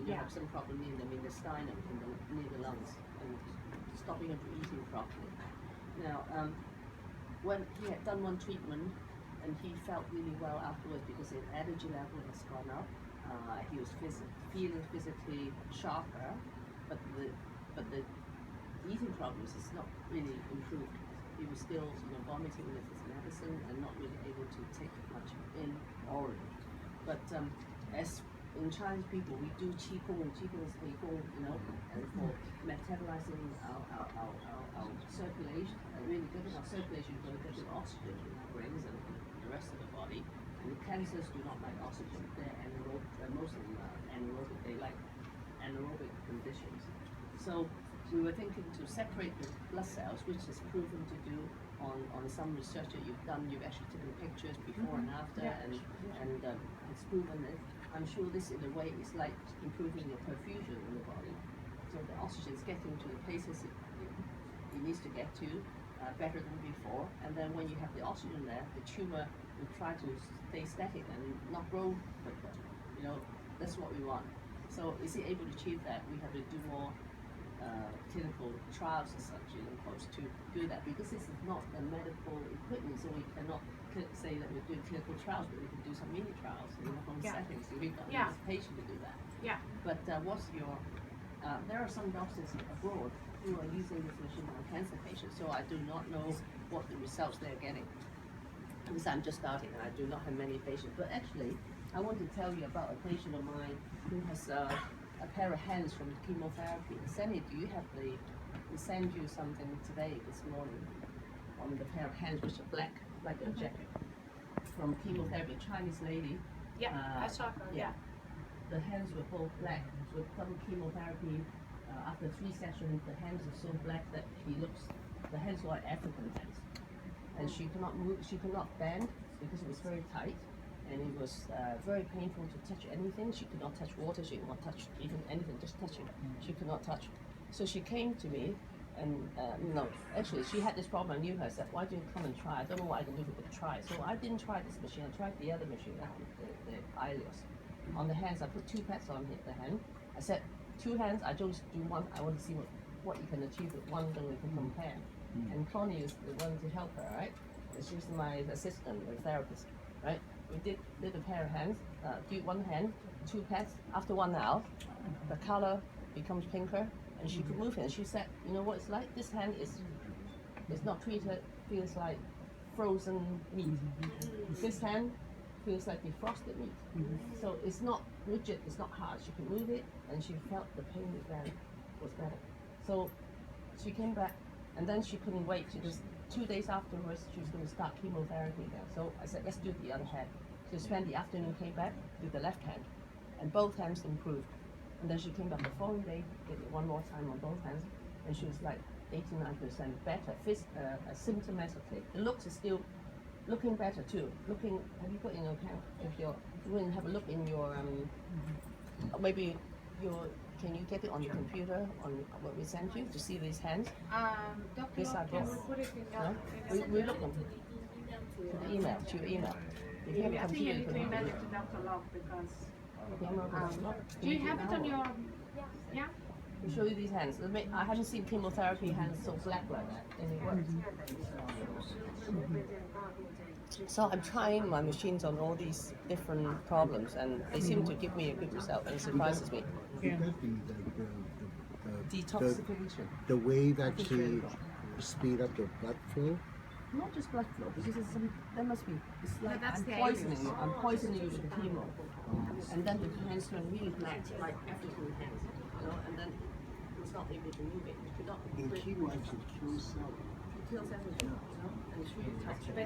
you have some problem in the mediastinum, near the lungs, and stopping him from eating properly. Now, when he had done one treatment, and he felt really well afterwards because his energy level has gone up. He was feeling physically sharper, but the eating problems is not really improved. He was still vomiting with his medicine and not really able to take much in orally. But as in Chinese people, we do qigong. Qigong is qigong, and for metabolizing our circulation, really getting our circulation going, getting oxygen in our brains and the rest of the body. And the cancers do not like oxygen. They're anaerobic, most of them are anaerobic. They like anaerobic conditions. So we were thinking to separate the blood cells, which is proven to do on some research that you've done. You've actually taken pictures before and after, and it's proven that. I'm sure this in a way is like improving your perfusion in the body. So the oxygen is getting to the places it needs to get to better than before. And then when you have the oxygen there, the tumor will try to stay static and not grow quicker. That's what we want. So is he able to achieve that? We have to do more clinical trials as such, to do that, because this is not a medical equipment, so we cannot say that we're doing clinical trials, but we can do some mini trials in the home settings. So we've got this patient to do that. Yeah. But what's your? There are some doctors abroad who are using this machine on cancer patients, so I do not know what the results they're getting, because I'm just starting and I do not have many patients. But actually, I want to tell you about a patient of mine who has a pair of hands from chemotherapy. Sandy, do you have we send you something today, this morning, on the pair of hands which are black, like a jacket, from chemotherapy, a Chinese lady. Yeah, I saw her, yeah. The hands were both black with some chemotherapy. After 3 sessions, the hands are so black that the hands were African hands. And she could not move, she could not bend because it was very tight. And it was very painful to touch anything. She could not touch water, she could not touch even anything, just touch it. She could not touch. So she came to me, and no, actually she had this problem. I knew her. I said, why don't you come and try? I don't know what I can do to try. So I didn't try this machine, I tried the other machine, the IELLIOS. On the hands, I put 2 pads on the hand. I said, 2 hands, I just do one. I want to see what you can achieve with one, then we can compare. And Connie is the one to help her, right? She's my assistant, the therapist, right? We did a pair of hands, do one hand, 2 pads. After 1 hour, the color becomes pinker, and she could move it. And she said, you know what it's like? This hand is not treated, feels like frozen meat. This hand feels like defrosted meat. So it's not rigid, it's not hard. She could move it, and she felt the pain was better. So she came back, and then she couldn't wait. She just 2 days afterwards, she was going to start chemotherapy again. So I said, let's do the other hand. She spent the afternoon, came back, did the left hand, and both hands improved. And then she came back the following day, did it 1 more time on both hands, and she was like 89% better, symptomatically. The looks is still looking better too. Have you got in your account? If you want to have a look in your, maybe can you get it on your computer, on what we sent you, to see these hands? Dr. Locke, can we put it in no? We look them to the email, to your email. If you have a I think you computer, need to email it to Dr. Locke because... do you have it on your... Yeah? I'll show you these hands. I haven't seen chemotherapy hands so black like that, and it works. So I'm trying my machines on all these different problems, and they seem to give me a good result, and it surprises me. Detoxification. The way that she speed up the blood flow? Not just blood flow, because there must be, it's like that's I'm poisoning you with the chemo. And then the hands turn really black, like African hands, and then it's not able to move it. And chemo actually kills cells. It kills everything, and it's really toxic.